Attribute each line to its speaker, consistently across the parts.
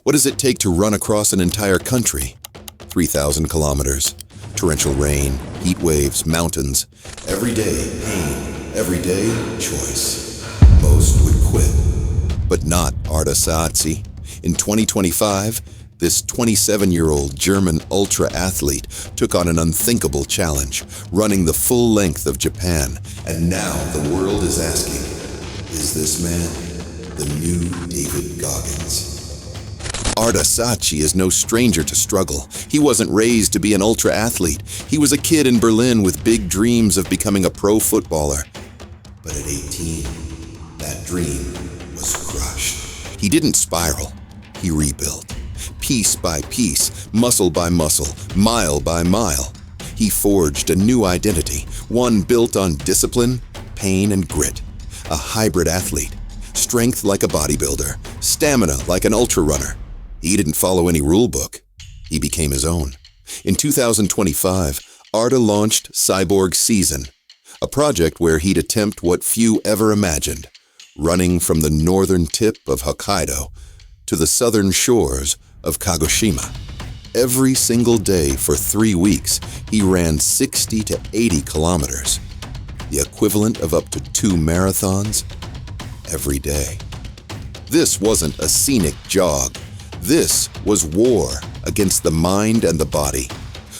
Speaker 1: What does it take to run across an entire country? 3,000 kilometers. Torrential rain, heat waves, mountains. Every day, pain. Every day, choice. Most would quit. But not Aarda Saatsi. In 2025, this 27-year-old German ultra-athlete took on an unthinkable challenge, running the full length of Japan. And now the world is asking, is this man the new David Goggins? Aarda Saatsi is no stranger to struggle. He wasn't raised to be an ultra-athlete. He was a kid in Berlin with big dreams of becoming a pro footballer. But at 18, that dream was crushed. He didn't spiral. He rebuilt. Piece by piece, muscle by muscle, mile by mile. He forged a new identity, one built on discipline, pain, and grit. A hybrid athlete. Strength like a bodybuilder, stamina like an ultra-runner. He didn't follow any rule book. He became his own. In 2025, Aarda launched Cyborg Season, a project where he'd attempt what few ever imagined, running from the northern tip of Hokkaido to the southern shores of Kagoshima. Every single day for 3 weeks, he ran 60 to 80 kilometers, the equivalent of up to 2 marathons every day. This wasn't a scenic jog. This was war against the mind and the body.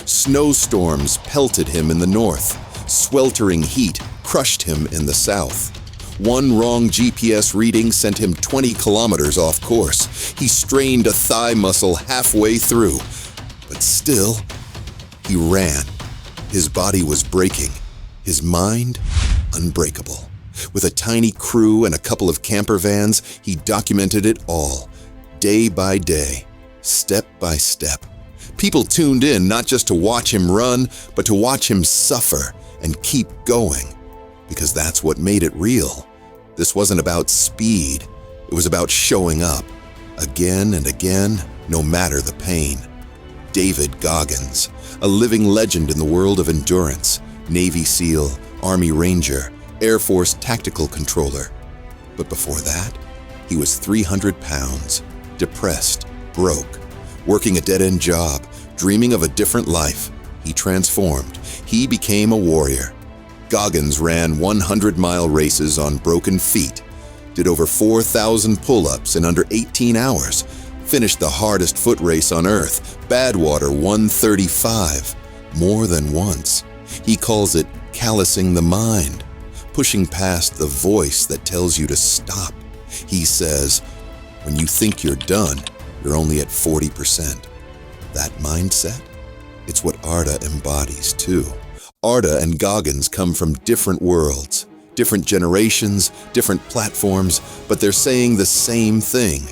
Speaker 1: Snowstorms pelted him in the north. Sweltering heat crushed him in the south. One wrong GPS reading sent him 20 kilometers off course. He strained a thigh muscle halfway through. But still, he ran. His body was breaking. His mind, unbreakable. With a tiny crew and a couple of camper vans, he documented it all. Day by day, step by step. People tuned in not just to watch him run, but to watch him suffer and keep going. Because that's what made it real. This wasn't about speed. It was about showing up. Again and again, no matter the pain. David Goggins, a living legend in the world of endurance. Navy SEAL, Army Ranger, Air Force Tactical Controller. But before that, he was 300 pounds. Depressed, broke, working a dead-end job, dreaming of a different life. He transformed. He became a warrior. Goggins ran 100-mile races on broken feet, did over 4,000 pull-ups in under 18 hours, finished the hardest foot race on earth, Badwater 135, more than once. He calls it callousing the mind, pushing past the voice that tells you to stop. He says, when you think you're done, you're only at 40%. That mindset? It's what Aarda embodies too. Aarda and Goggins come from different worlds, different generations, different platforms, but they're saying the same thing.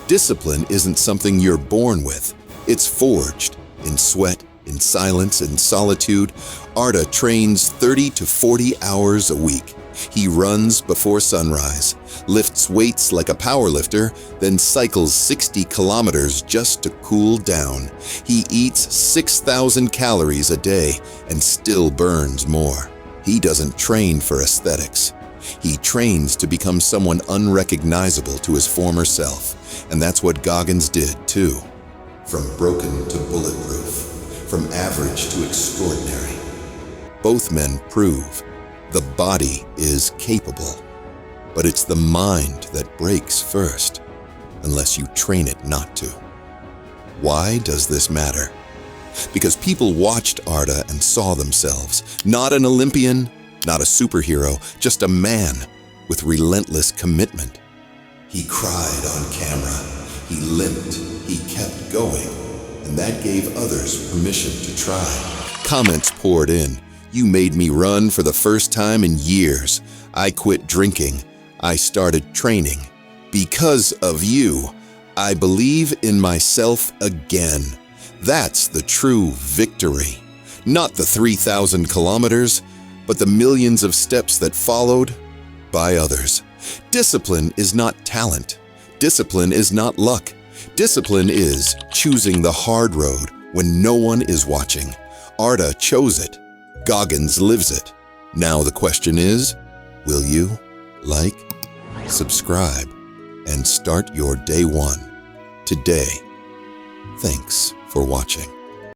Speaker 1: Discipline isn't something you're born with. It's forged in sweat, in silence, in solitude. Aarda trains 30 to 40 hours a week. He runs before sunrise, lifts weights like a powerlifter, then cycles 60 kilometers just to cool down. He eats 6,000 calories a day and still burns more. He doesn't train for aesthetics. He trains to become someone unrecognizable to his former self, and that's what Goggins did too. From broken to bulletproof, from average to extraordinary. Both men prove the body is capable, but it's the mind that breaks first, unless you train it not to. Why does this matter? Because people watched Aarda and saw themselves, not an Olympian, not a superhero, just a man with relentless commitment. He cried on camera, he limped, he kept going, and that gave others permission to try. Comments poured in. You made me run for the first time in years. I quit drinking. I started training. Because of you, I believe in myself again. That's the true victory. Not the 3,000 kilometers, but the millions of steps that followed by others. Discipline is not talent. Discipline is not luck. Discipline is choosing the hard road when no one is watching. Aarda chose it. Goggins lives it. Now the question is, will you like, subscribe, and start your day one today? today. Thanks for watching.